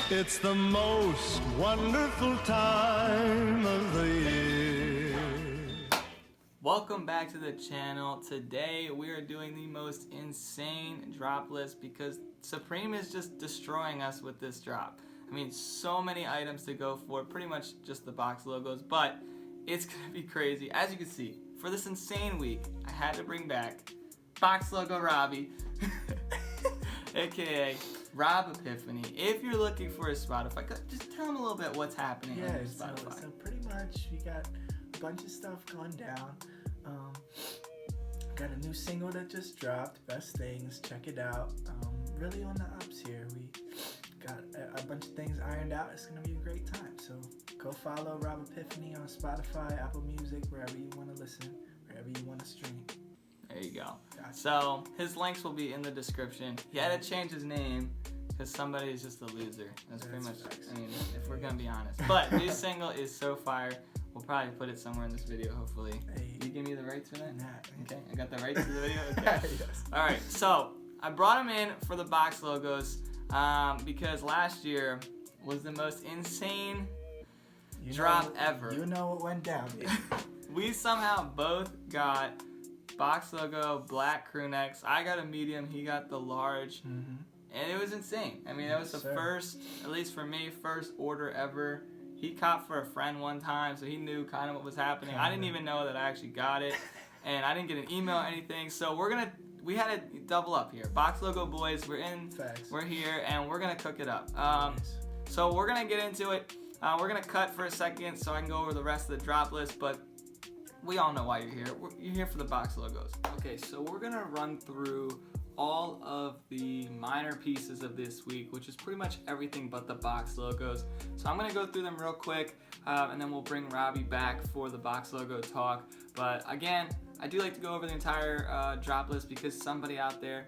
It's the most wonderful time of the year. Welcome back to the channel. Today we are doing the most insane drop list because Supreme is just destroying us with this drop. I mean, so many items to go for, pretty much just the box logos, but it's gonna be crazy. As you can see, for this insane week, I had to bring back box logo Robbie, aka Rob Epiphany. If you're looking for a Spotify, just tell them a little bit what's happening on your Spotify. So pretty much we got a bunch of stuff going down. Got a new single that just dropped, Best Things, check it out. Really on the ups here. We got a bunch of things ironed out. It's gonna be a great time. So go follow Rob Epiphany on Spotify, Apple Music, wherever you want to listen, wherever you want to stream. There you go. Gotcha. So his links will be in the description. He had to change his name because somebody is just a loser. That's pretty much, facts. I mean, if we're gonna be honest. But new single is so fire. We'll probably put it somewhere in this video, hopefully. Hey. You give me the rights for that? Nah. Okay, I got the rights to the video? Okay. Yes. Alright, so I brought him in for the box logos because last year was the most insane drop ever. You know what went down. We somehow both got box logo, black crew necks. I got a medium, he got the large. Mm-hmm. And it was insane. I mean, that was the first, at least for me, first order ever. He copped for a friend one time, so he knew kind of what was happening. I didn't even know that I actually got it, and I didn't get an email or anything. So we had to double up here. Box logo boys, we're in, Facts. we're here, and we're gonna cook it up. So we're gonna get into it. We're gonna cut for a second so I can go over the rest of the drop list, but we all know why you're here. You're here for the box logos. Okay, so we're gonna run through all of the minor pieces of this week, which is pretty much everything but the box logos. So I'm gonna go through them real quick, and then we'll bring Robbie back for the box logo talk. But again, I do like to go over the entire drop list because somebody out there,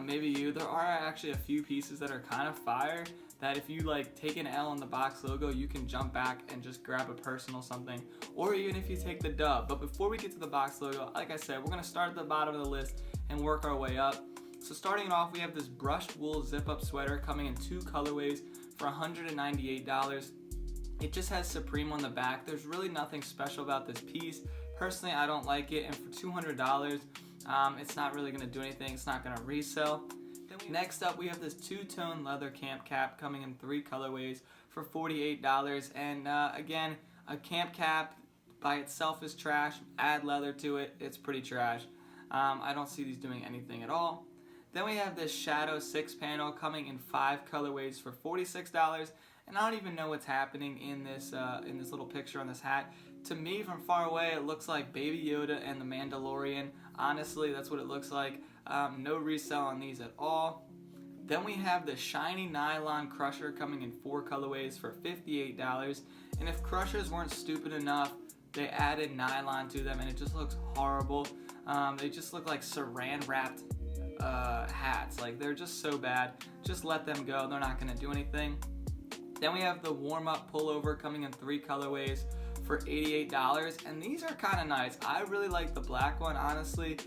maybe you, there are actually a few pieces that are kind of fire that if you like take an L on the box logo, you can jump back and just grab a personal something, or even if you take the dub. But before we get to the box logo, like I said, we're gonna start at the bottom of the list and work our way up. So starting off, we have this brushed wool zip-up sweater coming in 2 colorways for $198. It just has Supreme on the back. There's really nothing special about this piece. Personally, I don't like it, and for $200, it's not really gonna do anything. It's not gonna resell. Next up, we have this 2-tone leather camp cap coming in 3 colorways for $48. And again, a camp cap by itself is trash. Add leather to it, it's pretty trash. I don't see these doing anything at all. Then we have this Shadow 6 panel coming in 5 colorways for $46. And I don't even know what's happening in this little picture on this hat. To me, from far away, it looks like Baby Yoda and the Mandalorian. Honestly, that's what it looks like. No resell on these at all. Then we have the shiny nylon crusher coming in 4 colorways for $58. And if crushers weren't stupid enough, they added nylon to them and it just looks horrible. They just look like saran wrapped hats. Like, they're just so bad. Just let them go. They're not going to do anything. Then we have the warm-up pullover coming in 3 colorways for $88. And these are kind of nice. I really like the black one, honestly.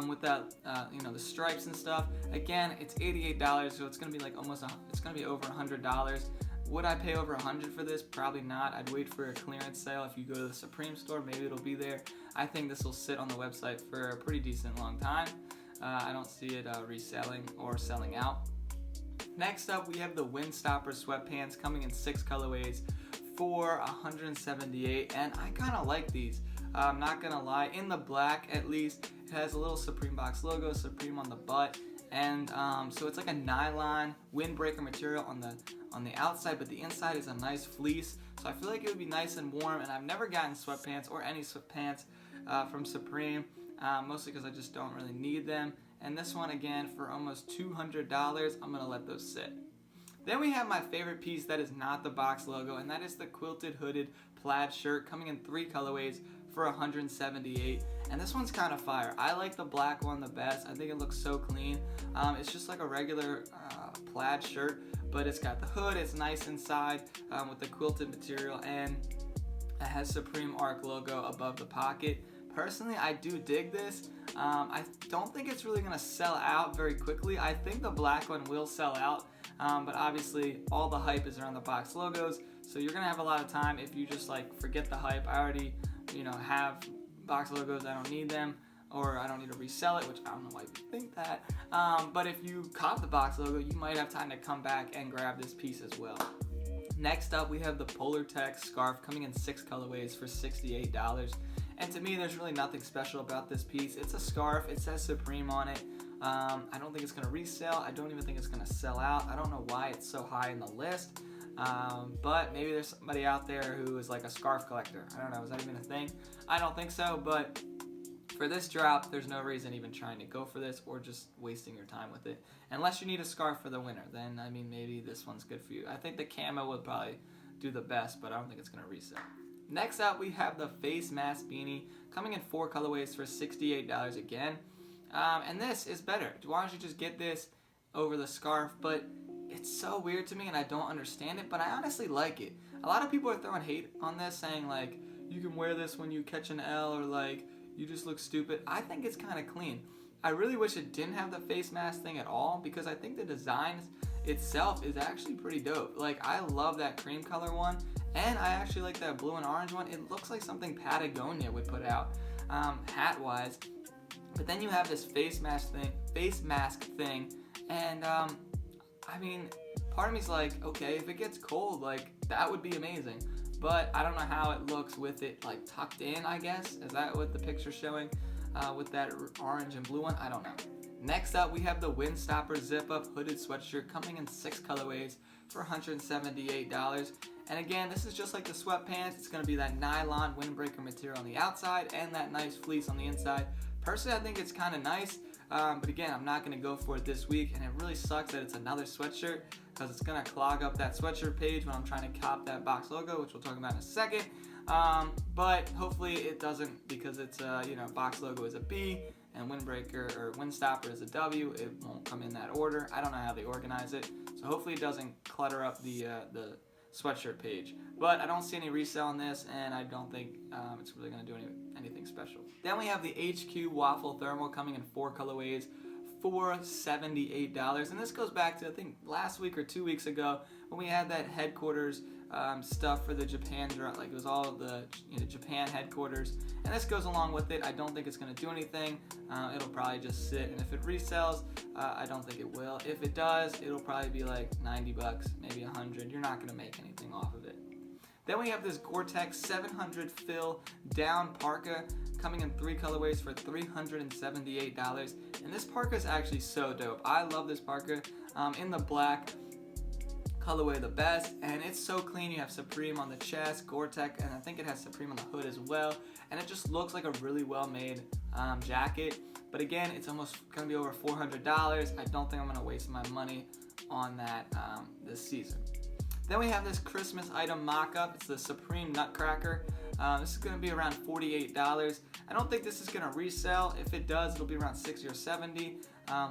With that, the stripes and stuff. Again, it's $88, so it's gonna be like it's gonna be over $100. Would I pay over $100 for this? Probably not. I'd wait for a clearance sale. If you go to the Supreme store, maybe it'll be there. I think this will sit on the website for a pretty decent long time. I don't see it reselling or selling out. Next up, we have the Windstopper sweatpants coming in 6 colorways for $178, and I kind of like these. I'm not gonna lie. In the black, at least, it has a little Supreme box logo, Supreme on the butt, and so it's like a nylon windbreaker material on the outside, but the inside is a nice fleece. So I feel like it would be nice and warm. And I've never gotten sweatpants or any sweatpants from Supreme, mostly because I just don't really need them. And this one, again, for almost $200, I'm gonna let those sit. Then we have my favorite piece that is not the box logo, and that is the quilted hooded plaid shirt coming in 3 colorways for $178. And this one's kind of fire. I like the black one the best. I think it looks so clean. It's just like a regular plaid shirt, but it's got the hood. It's nice inside with the quilted material, and it has Supreme Arc logo above the pocket. Personally, I do dig this. I don't think it's really gonna sell out very quickly. I think the black one will sell out. but obviously all the hype is around the box logos, so you're gonna have a lot of time if you just like forget the hype. I already, have box logos, I don't need them, or I don't need to resell it, which I don't know why you think that. But if you cop the box logo, you might have time to come back and grab this piece as well. Next up, we have the Polartec scarf coming in 6 colorways for $68. And to me, there's really nothing special about this piece. It's a scarf, it says Supreme on it. I don't think it's gonna resell. I don't even think it's gonna sell out. I don't know why it's so high in the list. But maybe there's somebody out there who is like a scarf collector. I don't know, is that even a thing? I don't think so, but for this drop, there's no reason even trying to go for this or just wasting your time with it. Unless you need a scarf for the winter, then I mean maybe this one's good for you. I think the camo would probably do the best, but I don't think it's gonna resell. Next up, we have the face mask beanie coming in 4 colorways for $68 again. And this is better. Why don't you just get this over the scarf? But it's so weird to me and I don't understand it, but I honestly like it. A lot of people are throwing hate on this, saying like, you can wear this when you catch an L, or like, you just look stupid. I think it's kind of clean. I really wish it didn't have the face mask thing at all, because I think the design itself is actually pretty dope. Like, I love that cream color one, and I actually like that blue and orange one. It looks like something Patagonia would put out, hat-wise. But then you have this face mask thing, and I mean, part of me's like, okay, if it gets cold, like, that would be amazing. But I don't know how it looks with it like tucked in, I guess. Is that what the picture's showing? With that orange and blue one? I don't know. Next up, we have the Windstopper zip-up hooded sweatshirt coming in 6 colorways for $178. And again, this is just like the sweatpants. It's going to be that nylon windbreaker material on the outside and that nice fleece on the inside. Personally, I think it's kind of nice. But again, I'm not going to go for it this week, and it really sucks that it's another sweatshirt, because it's going to clog up that sweatshirt page when I'm trying to cop that box logo, which we'll talk about in a second. But hopefully it doesn't, because it's box logo is a B and windbreaker or windstopper is a W. It won't come in that order. I don't know how they organize it, so hopefully it doesn't clutter up the sweatshirt page. But I don't see any resale on this, and I don't think it's really going to do anything special. Then we have the HQ Waffle Thermal coming in 4 colorways for $78. And this goes back to, I think, last week or 2 weeks ago when we had that headquarters stuff for the Japan drop. Like, it was all of the Japan headquarters. And this goes along with it. I don't think it's going to do anything. It'll probably just sit. And if it resells, I don't think it will. If it does, it'll probably be like $90, maybe $100. You're not going to make anything off of it. Then we have this Gore-Tex 700 Fill Down Parka coming in 3 colorways for $378. And this parka is actually so dope. I love this parka in the black colorway the best, and it's so clean. You have Supreme on the chest, Gore-Tex, and I think it has Supreme on the hood as well. And it just looks like a really well-made jacket. But again, it's almost gonna be over $400. I don't think I'm gonna waste my money on that this season. Then we have this Christmas item mock-up. It's the Supreme Nutcracker. This is going to be around $48. I don't think this is going to resell. If it does, it'll be around $60 or $70.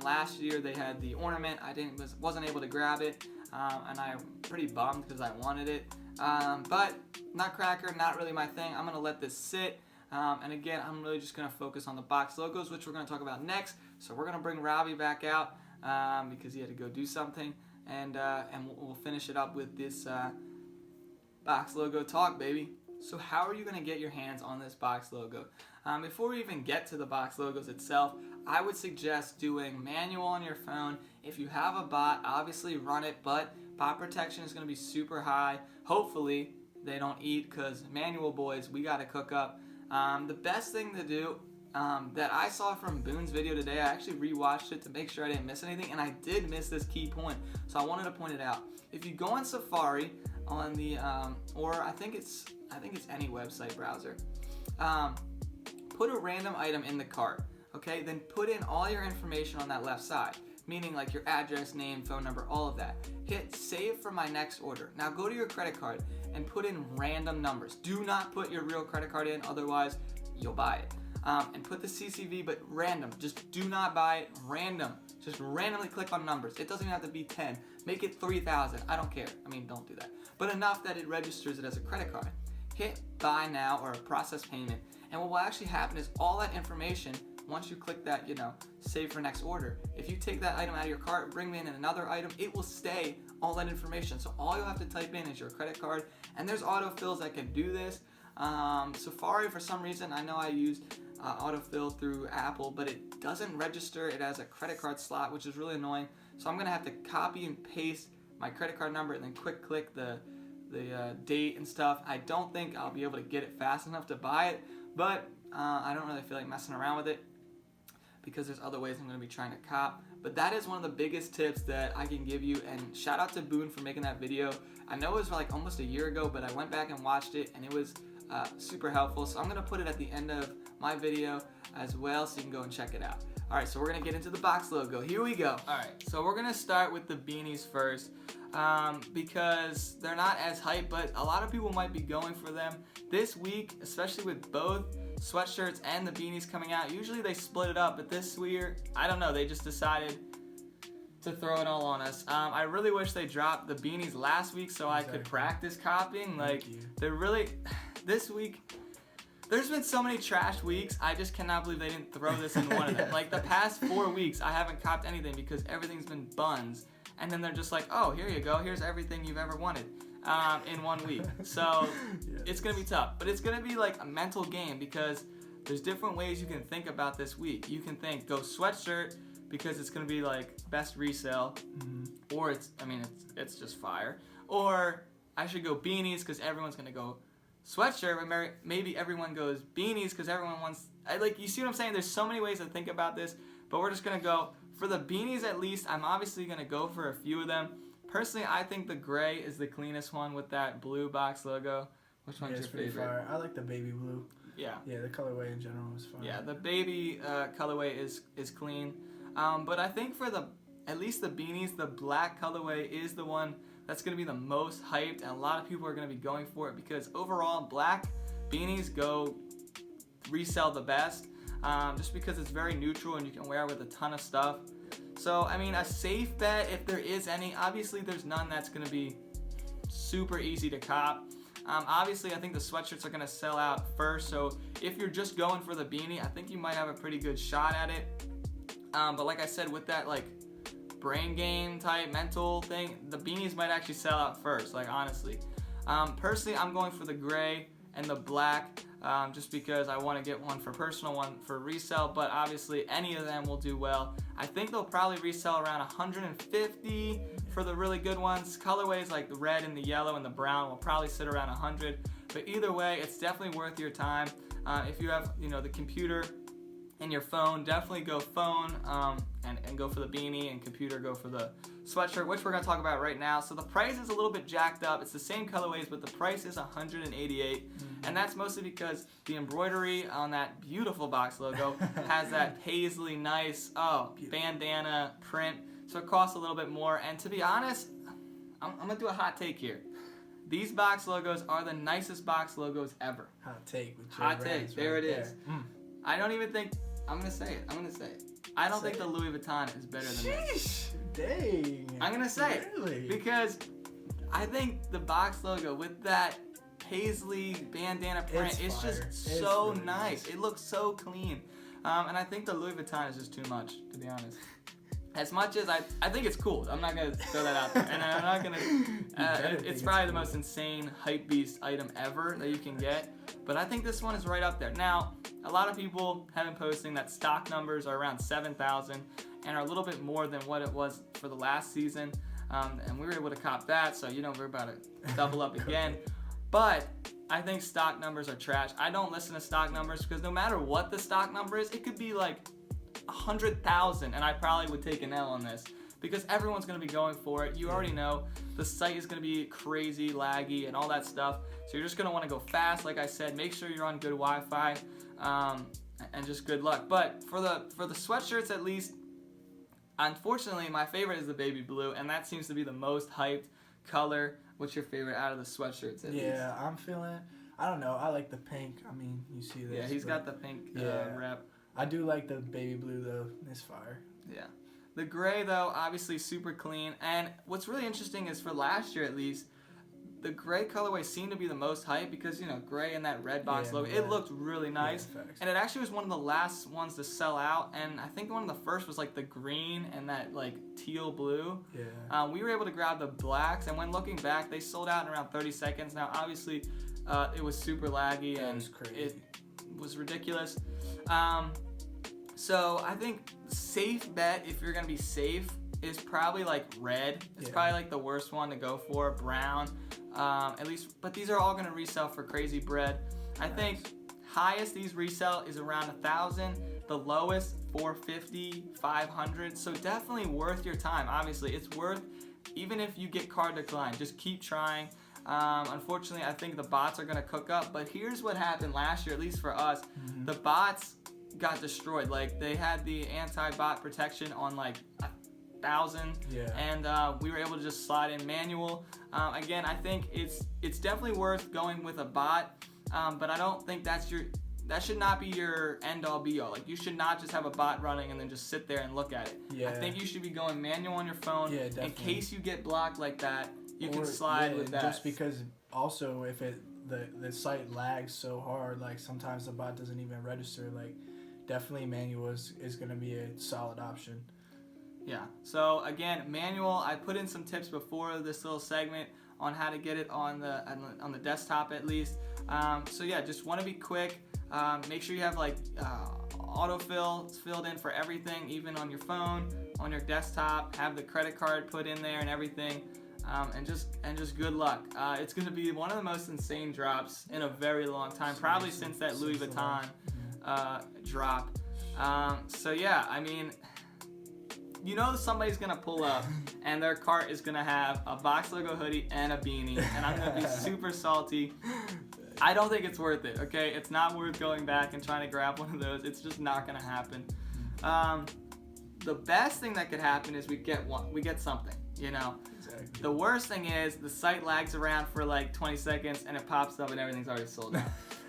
Last year they had the ornament. I wasn't able to grab it, and I'm pretty bummed because I wanted it. But Nutcracker, not really my thing. I'm going to let this sit. And again, I'm really just going to focus on the box logos, which we're going to talk about next. So we're going to bring Robbie back out because he had to go do something. And we'll finish it up with this box logo talk, baby. So how are you going to get your hands on this box logo? Before we even get to the box logos itself, I would suggest doing manual on your phone. If you have a bot, obviously run it, but bot protection is going to be super high. Hopefully they don't eat, because manual boys, we got to cook up. The best thing to do that I saw from Boone's video today, I actually rewatched it to make sure I didn't miss anything, and I did miss this key point, so I wanted to point it out. If you go on Safari on the or I think it's any website browser, put a random item in the cart, okay? Then put in all your information on that left side, meaning like your address, name, phone number, all of that. Hit save for my next order. Now go to your credit card and put in random numbers. Do not put your real credit card in, otherwise you'll buy it. And put the CCV, but random. Just do not buy it. Random. Just randomly click on numbers. It doesn't even have to be 10. Make it 3,000. I don't care. I mean, don't do that. But enough that it registers it as a credit card. Hit buy now or process payment. And what will actually happen is all that information once you click that, save for next order, if you take that item out of your cart, bring in another item, it will stay all that information. So all you'll have to type in is your credit card, and there's autofills that can do this. Safari, for some reason, I know I use autofill through Apple, but it doesn't register it as a credit card slot, which is really annoying. So I'm gonna have to copy and paste my credit card number and then quick click the date and stuff. I don't think I'll be able to get it fast enough to buy it, but I don't really feel like messing around with it because there's other ways I'm going to be trying to cop. But that is one of the biggest tips that I can give you, and shout out to Boone for making that video. I know it was like almost a year ago, but I went back and watched it and it was super helpful. So I'm going to put it at the end of my video as well so you can go and check it out. Alright, so we're going to get into the box logo. Here we go. Alright, so we're going to start with the beanies first because they're not as hype, but a lot of people might be going for them. This week, especially with both sweatshirts and the beanies coming out, usually they split it up, but this year, I don't know, they just decided to throw it all on us. I really wish they dropped the beanies last week so I could practice copying. Like, they're really, this week, there's been so many trash weeks, I just cannot believe they didn't throw this in one of them. Like, the past 4 weeks, I haven't copped anything because everything's been buns. And then they're just like, oh, here you go, here's everything you've ever wanted in 1 week. So, it's going to be tough. But it's going to be like a mental game because there's different ways you can think about this week. You can think, go sweatshirt because it's going to be like best resale. Or it's just fire. Or I should go beanies because everyone's going to go sweatshirt, but maybe everyone goes beanies because everyone wants, you see what I'm saying? There's so many ways to think about this, but we're just going to go for the beanies. At least I'm obviously going to go for a few of them. Personally, I think the gray is the cleanest one with that blue box logo. Which one's your favorite? Fire. I like the baby blue. Yeah, the colorway in general is fine. Yeah, the baby colorway is clean, but I think for at least the beanies, the black colorway is the one that's going to be the most hyped, and a lot of people are going to be going for it because overall black beanies go resell the best just because it's very neutral and you can wear it with a ton of stuff. So a safe bet, if there is any, obviously there's none that's going to be super easy to cop. Obviously I think the sweatshirts are going to sell out first, so if you're just going for the beanie, I think you might have a pretty good shot at it. But like I said, with that brain game type mental thing, the beanies might actually sell out first, honestly. Personally, I'm going for the gray and the black just because I want to get one for personal, one for resale, but obviously any of them will do well. I think they'll probably resell around 150 for the really good ones. Colorways like the red and the yellow and the brown will probably sit around 100, but either way, it's definitely worth your time. If you have the computer and your phone, definitely go phone and go for the beanie, and computer go for the sweatshirt, which we're going to talk about right now. So the price is a little bit jacked up. It's the same colorways, but the price is $188, and that's mostly because the embroidery on that beautiful box logo has that paisley nice bandana print, so it costs a little bit more. And to be honest, I'm going to do a hot take here. These box logos are the nicest box logos ever. Hot take. With your hot take. There it is. I don't even think, I'm going to say it. I don't think the Louis Vuitton is better than this. Dang. I'm going to say it. Because I think the box logo with that paisley bandana print, it's just so really nice. It looks so clean. And I think the Louis Vuitton is just too much, to be honest. As much as I think it's cool. I'm not going to throw that out there. And I'm not going to, it's probably the most insane hype beast item ever that you can get. But I think this one is right up there. Now, a lot of people have been posting that stock numbers are around 7,000 and are a little bit more than what it was for the last season. And we were able to cop that, so we're about to double up again. But I think stock numbers are trash. I don't listen to stock numbers because no matter what the stock number is, it could be like 100,000, and I probably would take an L on this because everyone's going to be going for it. You already know the site is going to be crazy, laggy, and all that stuff. So you're just going to want to go fast. Like I said, make sure you're on good Wi-Fi, and just good luck. But for the sweatshirts, at least, unfortunately, my favorite is the baby blue, and that seems to be the most hyped color. What's your favorite out of the sweatshirts? At least? I'm feeling. I don't know. I like the pink. You see this. Yeah, he's got the pink wrap. I do like the baby blue though. It's fire. Yeah. The gray though, obviously super clean. And what's really interesting is for last year at least, the gray colorway seemed to be the most hype because, you know, gray and that red box Yeah, logo, yeah. it looked really nice. Yeah, facts. And it actually was one of the last ones to sell out. And I think one of the first was like the green and that like teal blue. Yeah. We were able to grab the blacks, and when looking back, they sold out in around 30 seconds. Now, obviously, it was super laggy That and was crazy. it was ridiculous. So I think safe bet, if you're gonna be safe, is probably like red. It's Yeah. probably like the worst one to go for. Brown, at least. But these are all gonna resell for crazy bread. I think highest these resell is around 1,000. The lowest 450, 500. So definitely worth your time. Obviously, it's worth. Even if you get card decline, just keep trying. Unfortunately, I think the bots are gonna cook up. But here's what happened last year, at least for us. The bots got destroyed. Like, they had the anti-bot protection on like 1,000, Yeah. and we were able to just slide in manual. Again, I think it's definitely worth going with a bot, but I don't think that should not be your end all be all. Like, you should not just have a bot running and then just sit there and look at it. Yeah. I think you should be going manual on your phone. Yeah, in definitely. case you get blocked like that, you can Or- slide yeah, with that. Just because also if the site lags so hard, like sometimes the bot doesn't even register. Like, definitely manual is gonna be a solid option. Yeah. So again, manual. I put in some tips before this little segment on how to get it on the desktop at least. So yeah, just want to be quick. Make sure you have like autofill filled in for everything, even on your phone, on your desktop. Have the credit card put in there and everything. And just good luck. It's gonna be one of the most insane drops in a very long time, probably since that Louis Vuitton drop. So yeah, I mean, you know somebody's gonna pull up and their cart is gonna have a box logo hoodie and a beanie, and I'm gonna be super salty. I don't think it's worth it, okay? It's not worth going back and trying to grab one of those. It's just not gonna happen. The best thing that could happen is we get something, you know? Exactly. The worst thing is the site lags around for like 20 seconds and it pops up and everything's already sold out.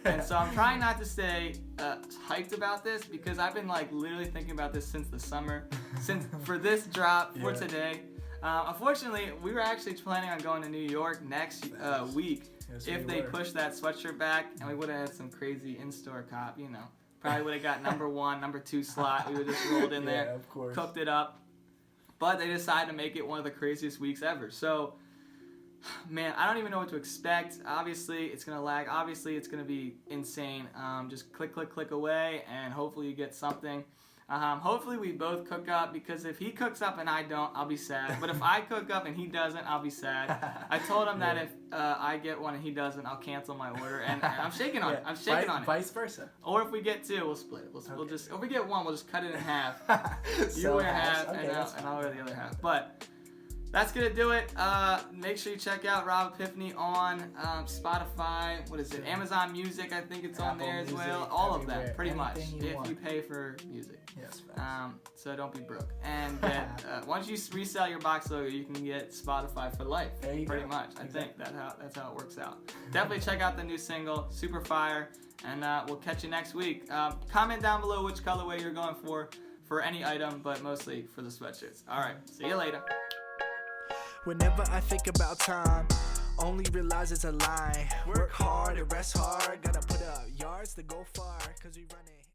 And so I'm trying not to stay hyped about this because I've been like literally thinking about this since the summer, for this drop for Yeah. today. Unfortunately, we were actually planning on going to New York next week Yes, if we they were. pushed that sweatshirt back, and we would have had some crazy in-store cop, you know. Probably would have got number 1, number 2 slot. We would have just rolled in there, Yeah, of course. cooked it up. But they decided to make it one of the craziest weeks ever. So, man, I don't even know what to expect. Obviously, it's going to lag. Obviously, it's going to be insane. Just click away, and hopefully you get something. Hopefully we both cook up, because if he cooks up and I don't, I'll be sad. But if I cook up and he doesn't, I'll be sad. I told him that if I get one and he doesn't, I'll cancel my order. And I'm shaking on it. I'm shaking on it. Vice versa. Or if we get 2, we'll split it. We'll Okay. just, if we get 1, we'll just cut it in half. You So wear half, okay, and that's I'll wear fine. the other half. But that's gonna do it. Make sure you check out Rob Epiphany on Spotify. What is it? Amazon Music. I think it's on Apple there as Music, well. All of them, everywhere. pretty much. Anything you If want. you pay for music. Yes, facts. So don't be broke. And get once you resell your box logo, you can get Spotify for life. There you Pretty go. much. I think that's how it works out. Definitely check out the new single, Super Fire, and we'll catch you next week. Comment down below which colorway you're going for any item, but mostly for the sweatshirts. All right, see you later. Whenever I think about time, only realize it's a lie. Work hard and rest hard, gotta put up yards to go far, cause we run it.